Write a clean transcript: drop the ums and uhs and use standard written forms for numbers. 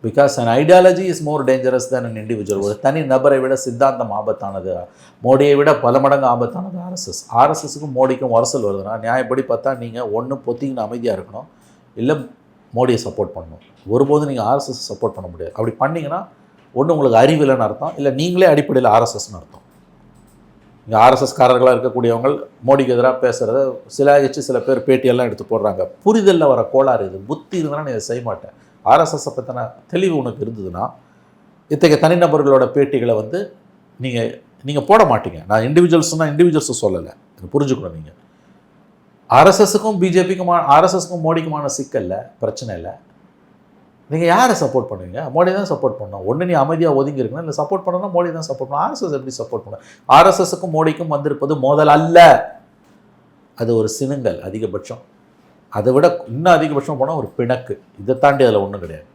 Because an ideology is more dangerous than an individual. ஒரு தனி நபரை விட சித்தாந்தம் ஆபத்தானது, மோடியை விட பல மடங்கு ஆபத்தானது ஆர்எஸ்எஸ். ஆர்எஸ்எஸ்க்கும் மோடிக்கும் வரசல் வருதுன்னா நியாயப்படி பார்த்தா நீங்கள் ஒன்று பொத்திக்கின்னு அமைதியாக இருக்கணும், இல்லை மோடியை சப்போர்ட் பண்ணணும். ஒருபோதும் நீங்கள் ஆர்எஸ்எஸ் சப்போர்ட் பண்ண முடியாது. அப்படி பண்ணிங்கன்னா ஒன்று உங்களுக்கு அறிவில்லைன்னு அர்த்தம், இல்லை நீங்களே அடிப்படையில் ஆர்எஸ்எஸ்ன்னு அர்த்தம். இங்கே ஆர்எஸ்எஸ்காரர்களாக இருக்கக்கூடியவங்க மோடிக்கு எதிராக பேசுகிறத சில பேர் பேட்டியெல்லாம் எடுத்து போடுறாங்க. புரிதலில் வர கோளாறு இது. புத்தி இருந்தாலும் நீ இதை செய்ய மாட்டேன். ஆர்எஸ்எஸை பற்றின தெளிவு உனக்கு இருந்ததுன்னா இத்தகைய தனிநபர்களோட பேட்டிகளை வந்து நீங்கள் போட மாட்டீங்க. நான் இண்டிவிஜுவல்ஸை சொல்லலை, புரிஞ்சுக்கணும். நீங்கள் ஆர்எஸ்எஸ்க்கும் ஆர்எஸ்எஸ்க்கும் மோடிக்குமான சிக்கல்ல பிரச்சனை இல்லை. நீங்கள் யாரை சப்போர்ட் பண்ணுவீங்க? மோடி தான் சப்போர்ட் பண்ணணும். ஒன்று நீ அமைதியாக ஒதுங்கி இருக்கணும், இல்லை சப்போர்ட் பண்ணணும்னா மோடி தான் சப்போர்ட் பண்ணணும். ஆர்எஸ்எஸ் எப்படி சப்போர்ட் பண்ணணும்? ஆர்எஸ்எஸ்க்கும் மோடிக்கும் வந்திருப்பது மோதல் அல்ல, அது ஒரு சினுங்கல் அதிகபட்சம். அதை விட இன்னும் அதிகபட்சம் போனால் ஒரு பிணக்கு. இதை தாண்டி அதில் ஒன்றும் கிடையாது.